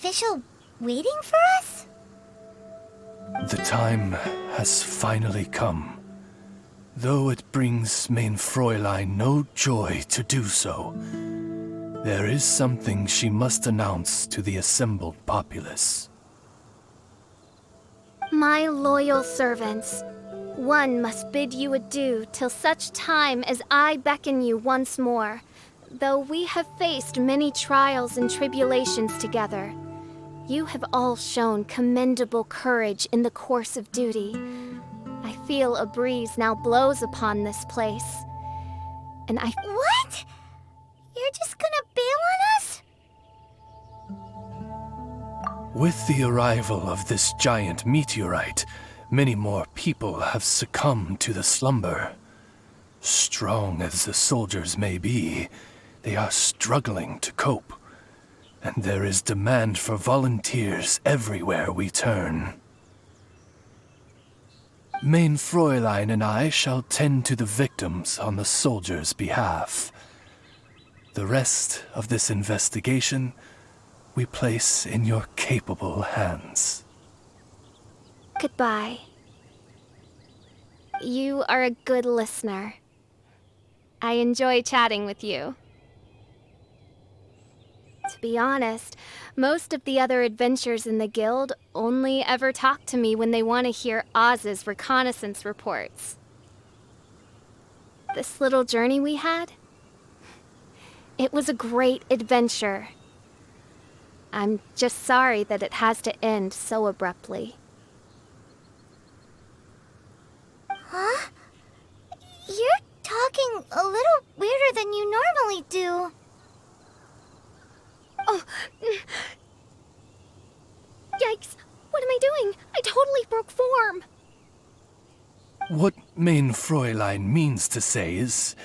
official waiting for us? The time has finally come. Though it brings main Fräulein no joy to do so, there is something she must announce to the assembled populace. My loyal servants, one must bid you adieu till such time as I beckon you once more. Though we have faced many trials and tribulations together, you have all shown commendable courage in the course of duty. I feel a breeze now blows upon this place, and What? You're just gonna bail on us? With the arrival of this giant meteorite, many more people have succumbed to the slumber. Strong as the soldiers may be, they are struggling to cope, and there is demand for volunteers everywhere we turn. Main Fräulein and I shall tend to the victims on the soldiers' behalf. The rest of this investigation we place in your capable hands. goodbye. You are a good listener. I enjoy chatting with you. To be honest, most of the other adventurers in the guild only ever talk to me when they want to hear Oz's reconnaissance reports. This little journey we had, it was a great adventure. I'm just sorry that it has to end so abruptly. Huh? You're talking a little weirder than you normally do. Oh, yikes! What am I doing? I totally broke form! What main Fräulein means to say is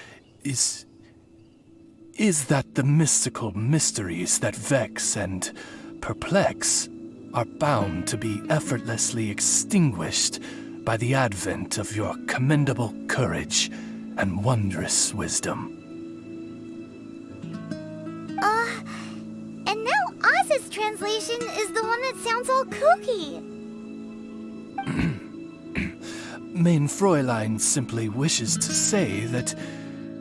that the mystical mysteries that vex and perplex are bound to be effortlessly extinguished by the advent of your commendable courage and wondrous wisdom. And now Oz's translation is the one that sounds all kooky. Main Fräulein simply wishes to say that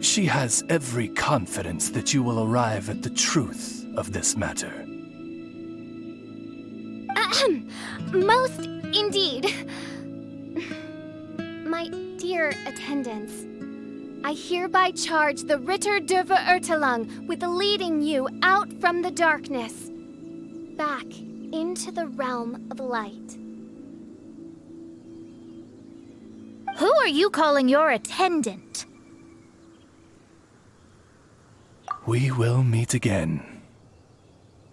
she has every confidence that you will arrive at the truth of this matter. Most indeed. My dear attendants, I hereby charge the Ritter der Verurteilung with leading you out from the darkness, back into the realm of light. Who are you calling your attendant? We will meet again.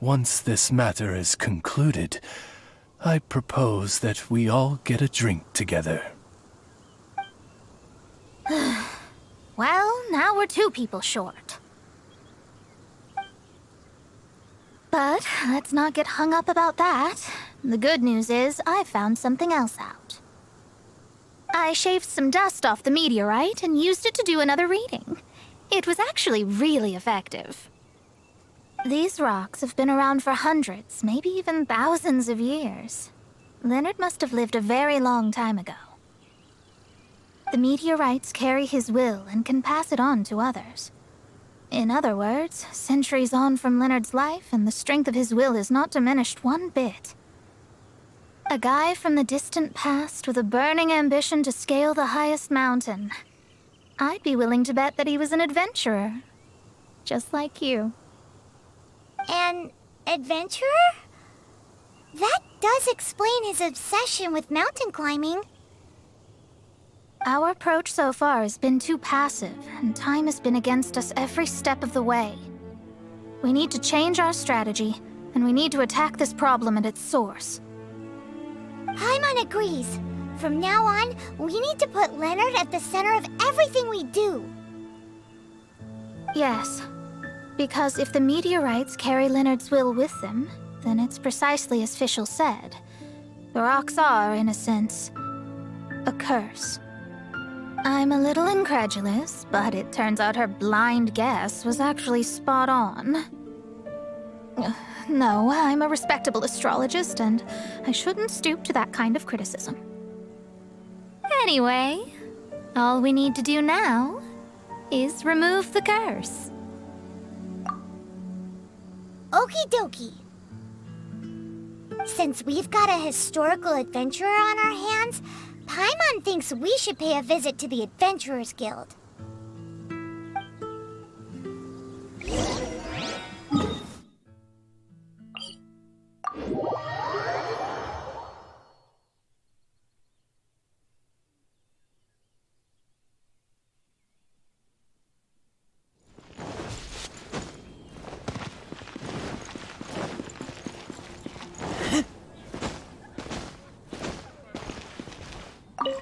Once this matter is concluded, I propose that we all get a drink together. Well, now we're 2 people short. But let's not get hung up about that. The good news is I found something else out. I shaved some dust off the meteorite and used it to do another reading. It was actually really effective. These rocks have been around for hundreds, maybe even thousands of years. Leonard must have lived a very long time ago. The meteorites carry his will and can pass it on to others. In other words, centuries on from Leonard's life, and the strength of his will is not diminished one bit. A guy from the distant past with a burning ambition to scale the highest mountain. I'd be willing to bet that he was an adventurer. Just like you. An adventurer? That does explain his obsession with mountain climbing. Our approach so far has been too passive, and time has been against us every step of the way. We need to change our strategy, and we need to attack this problem at its source. Paimon agrees. From now on, we need to put Leonard at the center of everything we do. Yes, because if the meteorites carry Leonard's will with them, then it's precisely as Fischl said. The rocks are, in a sense, a curse. I'm a little incredulous, but it turns out her blind guess was actually spot on. No, I'm a respectable astrologist, and I shouldn't stoop to that kind of criticism. Anyway, all we need to do now is remove the curse. Okie dokie. Since we've got a historical adventurer on our hands, Paimon thinks we should pay a visit to the Adventurers Guild.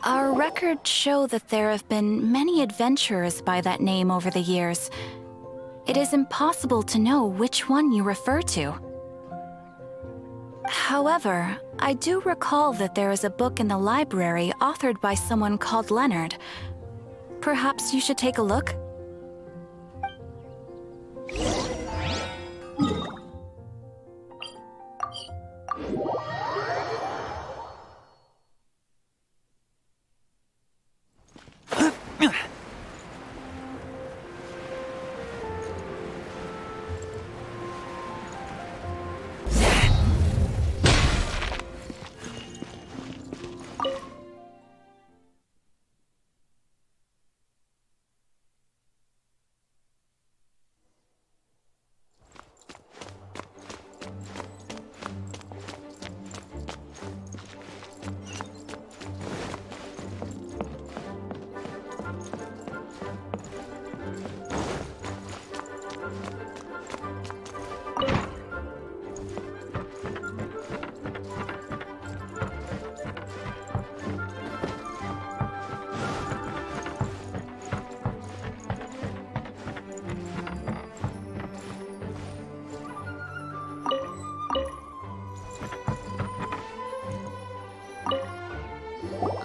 Our records show that there have been many adventurers by that name over the years. It is impossible to know which one you refer to. However, I do recall that there is a book in the library authored by someone called Leonard. Perhaps you should take a look?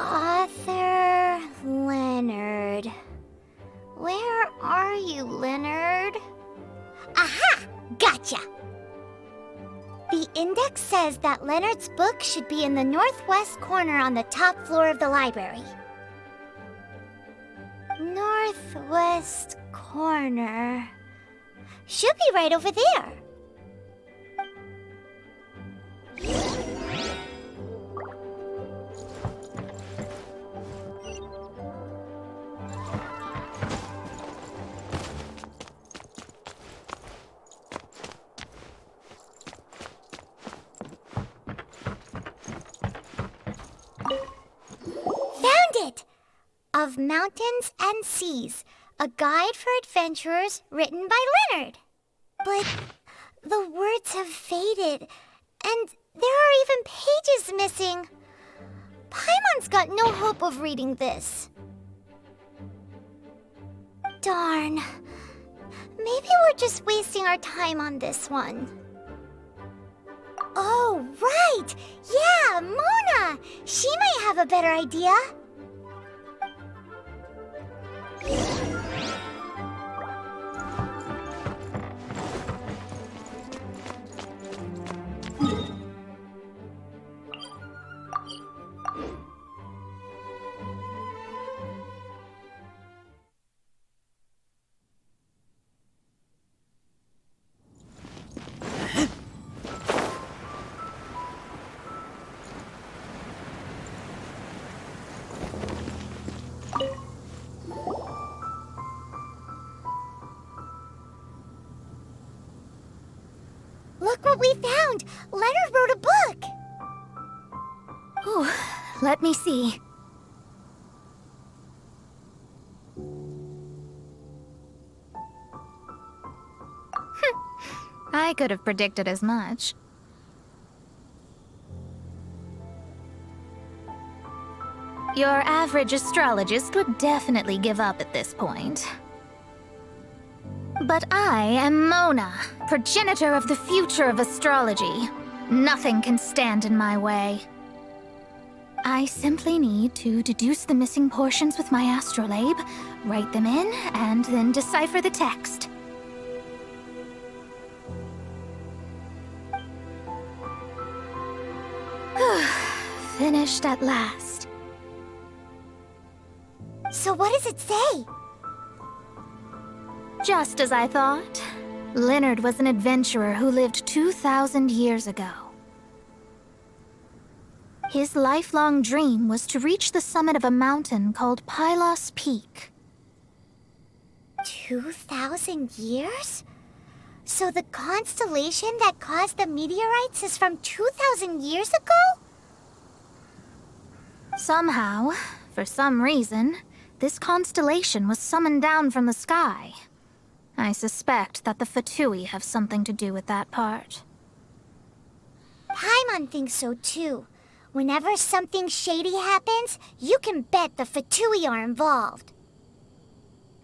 Author Leonard. Where are you, Leonard? Aha! Gotcha! The index says that Leonard's book should be in the northwest corner on the top floor of the library. Northwest corner. Should be right over there. Of Mountains and Seas, a guide for adventurers written by Leonard. But the words have faded, and there are even pages missing. Paimon's got no hope of reading this. Darn. Maybe we're just wasting our time on this one. Oh, right! Yeah, Mona! She might have a better idea. Look what we found! Leonard wrote a book! Ooh, let me see. I could have predicted as much. Your average astrologist would definitely give up at this point. But I am Mona, progenitor of the future of astrology. Nothing can stand in my way. I simply need to deduce the missing portions with my astrolabe, write them in, and then decipher the text. Finished at last. So what does it say? Just as I thought. Leonard was an adventurer who lived 2,000 years ago. His lifelong dream was to reach the summit of a mountain called Pylos Peak. 2,000 years? So the constellation that caused the meteorites is from 2,000 years ago? Somehow, for some reason, this constellation was summoned down from the sky. I suspect that the Fatui have something to do with that part. Paimon thinks so too. Whenever something shady happens, you can bet the Fatui are involved.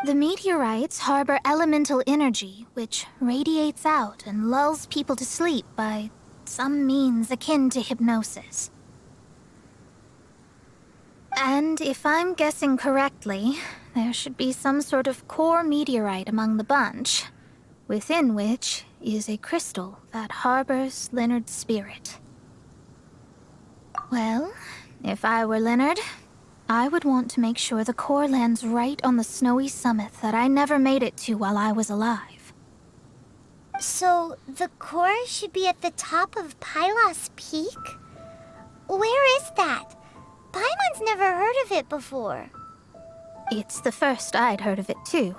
The meteorites harbor elemental energy, which radiates out and lulls people to sleep by some means akin to hypnosis. And if I'm guessing correctly, there should be some sort of core meteorite among the bunch, within which is a crystal that harbors Leonard's spirit. Well, if I were Leonard, I would want to make sure the core lands right on the snowy summit that I never made it to while I was alive. So the core should be at the top of Pylos Peak? Where is that? Paimon's never heard of it before. It's the first I'd heard of it too,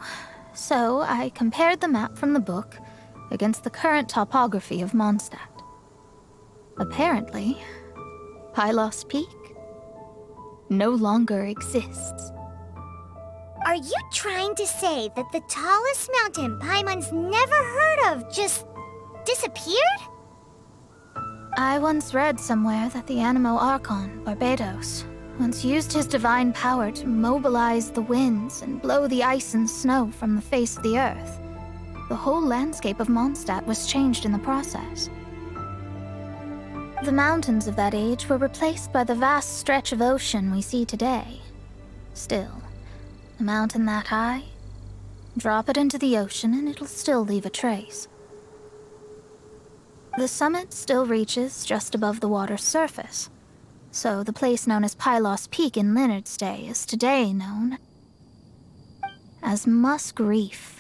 so I compared the map from the book against the current topography of Mondstadt. Apparently, Pylos Peak no longer exists. Are you trying to say that the tallest mountain Paimon's never heard of just disappeared? I once read somewhere that the Animo Archon, Barbados, once used his divine power to mobilize the winds and blow the ice and snow from the face of the earth. The whole landscape of Mondstadt was changed in the process. The mountains of that age were replaced by the vast stretch of ocean we see today. Still, a mountain that high, drop it into the ocean and it'll still leave a trace. The summit still reaches just above the water's surface, so the place known as Pylos Peak in Leonard's day is today known as Musk Reef.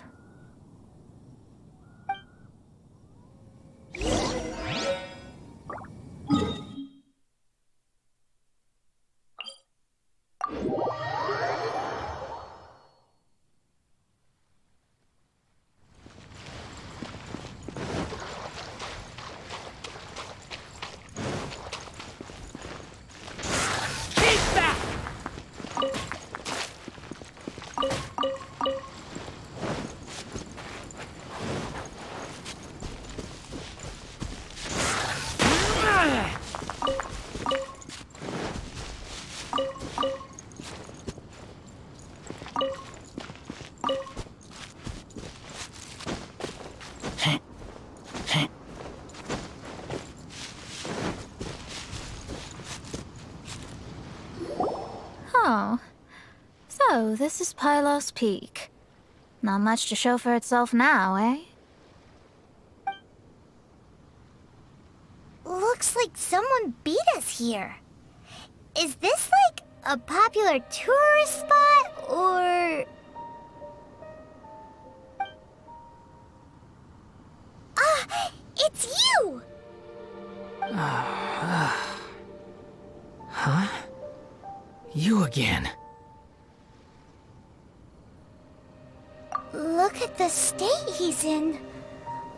Oh, so this is Pylos Peak. Not much to show for itself now, eh? Looks like someone beat us here. Is this like a popular tourist spot, or... Ah, it's you! Huh? You again. Look at the state he's in.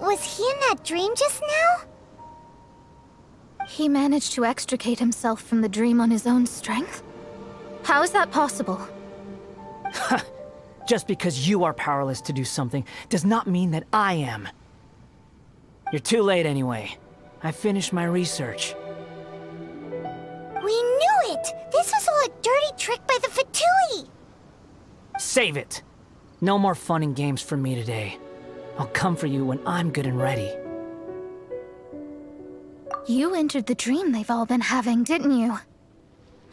Was he in that dream just now? He managed to extricate himself from the dream on his own strength? How is that possible? Just because you are powerless to do something does not mean that I am. You're too late anyway. I finished my research. We knew it! This was all a dirty trick by the Fatui! Save it! No more fun and games for me today. I'll come for you when I'm good and ready. You entered the dream they've all been having, didn't you?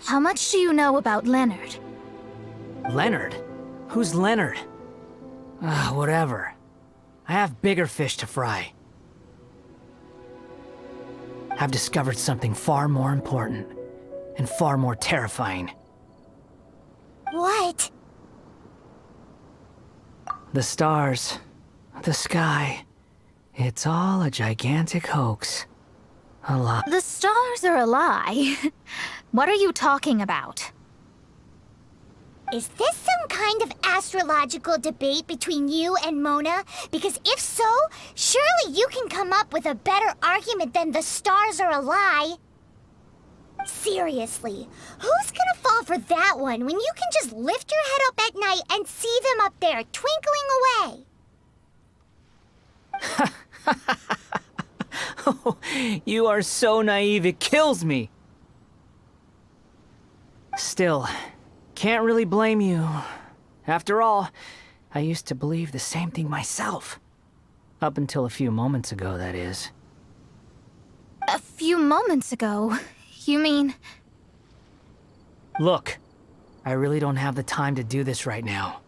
How much do you know about Leonard? Leonard? Who's Leonard? Whatever. I have bigger fish to fry. I've discovered something far more important and far more terrifying. What? The stars, the sky, it's all a gigantic hoax. A lie. The stars are a lie. What are you talking about? Is this some kind of astrological debate between you and Mona? Because if so, surely you can come up with a better argument than the stars are a lie. Seriously, who's gonna fall for that one when you can just lift your head up at night and see them up there twinkling away? Oh, you are so naive, it kills me. Still, can't really blame you. After all, I used to believe the same thing myself. Up until a few moments ago, that is. A few moments ago? You mean... Look, I really don't have the time to do this right now.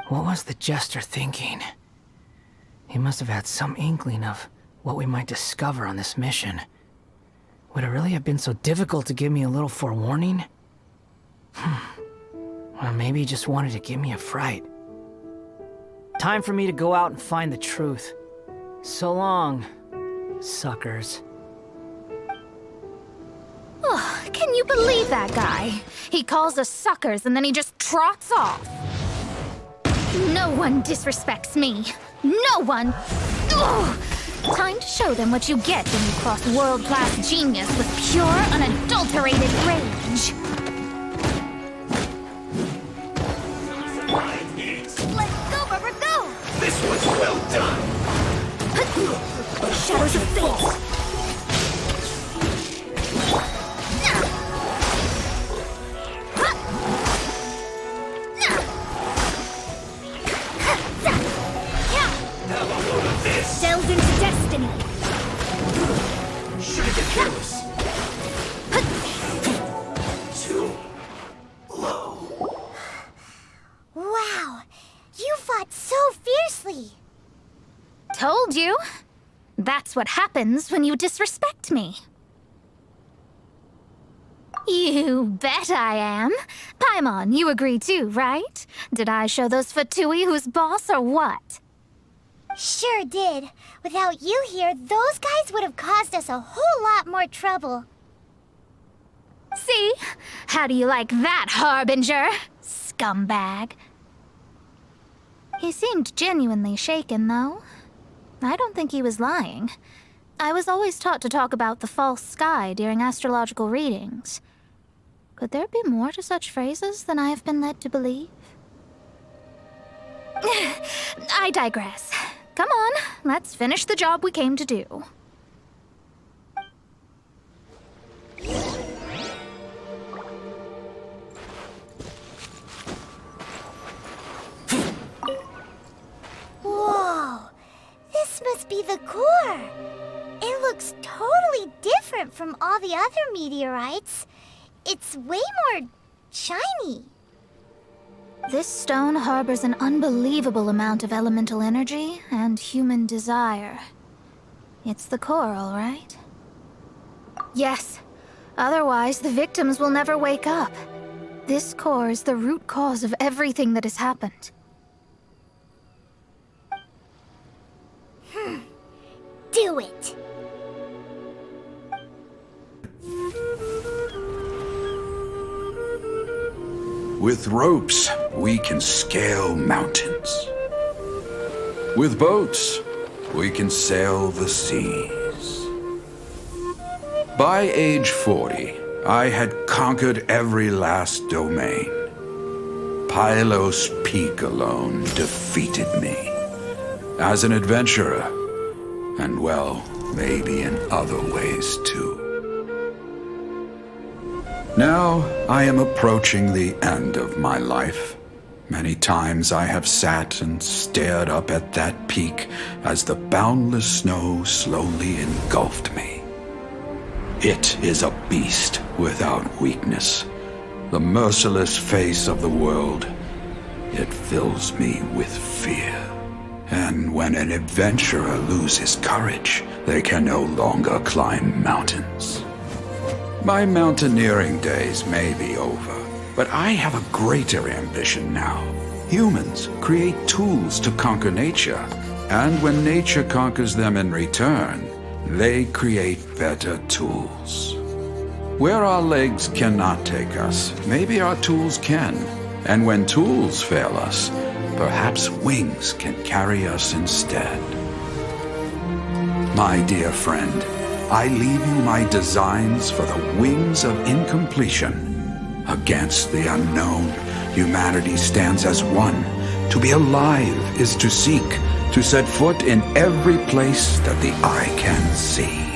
What was the jester thinking? He must have had some inkling of what we might discover on this mission. Would it really have been so difficult to give me a little forewarning? Or maybe he just wanted to give me a fright. Time for me to go out and find the truth. So long, suckers. Oh, can you believe that guy? He calls us suckers and then he just trots off. No one disrespects me. No one! Ugh. Time to show them what you get when you cross world-class genius with pure, unadulterated rage. Let's go, Rubber, go! This was well done! Shadows of fate! Delve into destiny! Shouldn't get careless. Too low. Wow, you fought so fiercely! Told you. That's what happens when you disrespect me. You bet I am. Paimon, you agree too, right? Did I show those Fatui who's boss or what? Sure did. Without you here, those guys would have caused us a whole lot more trouble. See? How do you like that, Harbinger? Scumbag. He seemed genuinely shaken, though. I don't think he was lying. I was always taught to talk about the false sky during astrological readings. Could there be more to such phrases than I have been led to believe? I digress. Come on, let's finish the job we came to do. Whoa! This must be the core! It looks totally different from all the other meteorites. It's way more shiny. This stone harbors an unbelievable amount of elemental energy and human desire. It's the core, all right? Yes. Otherwise, the victims will never wake up. This core is the root cause of everything that has happened. Do it! With ropes, we can scale mountains. With boats, we can sail the seas. By age 40, I had conquered every last domain. Pylos Peak alone defeated me. As an adventurer, and well, maybe in other ways too. Now, I am approaching the end of my life. Many times I have sat and stared up at that peak as the boundless snow slowly engulfed me. It is a beast without weakness, the merciless face of the world. It fills me with fear, And when an adventurer loses courage, they can no longer climb mountains. My mountaineering days may be over, but I have a greater ambition now. Humans create tools to conquer nature, and when nature conquers them in return, they create better tools. Where our legs cannot take us, maybe our tools can. And when tools fail us, perhaps wings can carry us instead. My dear friend, I leave you my designs for the wings of incompletion. Against the unknown, humanity stands as one. To be alive is to seek, to set foot in every place that the eye can see.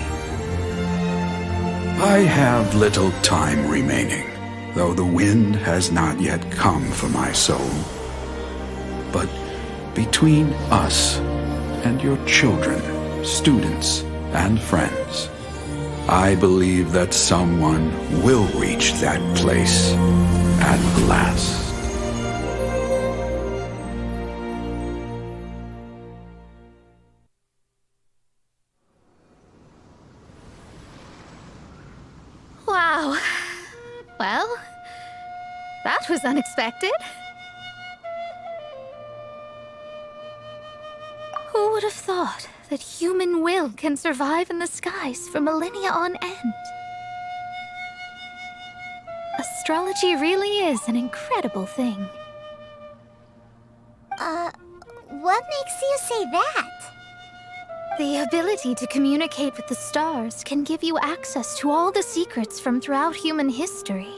I have little time remaining, though the wind has not yet come for my soul. But between us and your children, students, and friends, I believe that someone will reach that place at last. Wow. Well, that was unexpected. Who would have thought that human will can survive in the skies for millennia on end? Astrology really is an incredible thing. What makes you say that? The ability to communicate with the stars can give you access to all the secrets from throughout human history.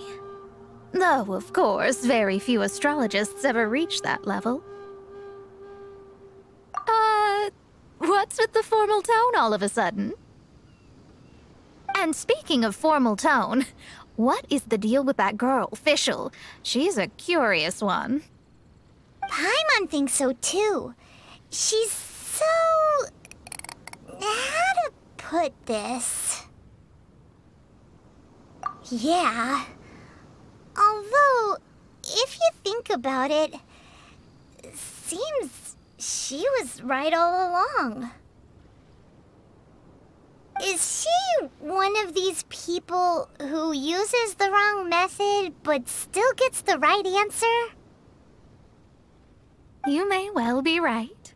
Though, of course, very few astrologists ever reach that level. What's with the formal tone all of a sudden? And speaking of formal tone, what is the deal with that girl, Fischl? She's a curious one. Paimon thinks so too. She's so... how to put this? Yeah. Although, if you think about it, seems she was right all along. Is she one of these people who uses the wrong method but still gets the right answer? You may well be right.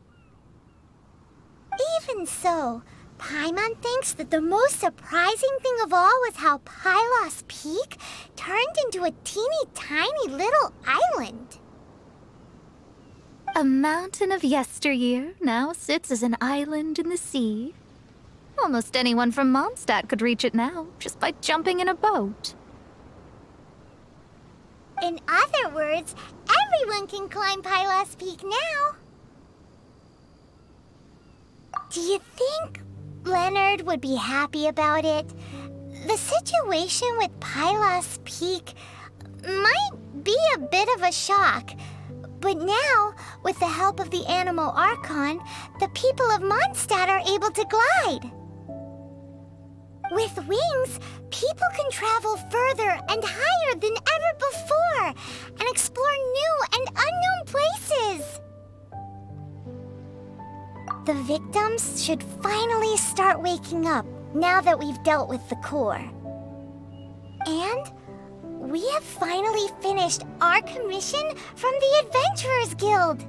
Even so, Paimon thinks that the most surprising thing of all was how Pylos Peak turned into a teeny tiny little island. A mountain of yesteryear now sits as an island in the sea. Almost anyone from Mondstadt could reach it now, just by jumping in a boat. In other words, everyone can climb Pylos Peak now. Do you think Leonard would be happy about it? The situation with Pylos Peak might be a bit of a shock. But now, with the help of the Animal Archon, the people of Mondstadt are able to glide. With wings, people can travel further and higher than ever before and explore new and unknown places. The victims should finally start waking up now that we've dealt with the core. And we have finally finished our commission from the Adventurers Guild.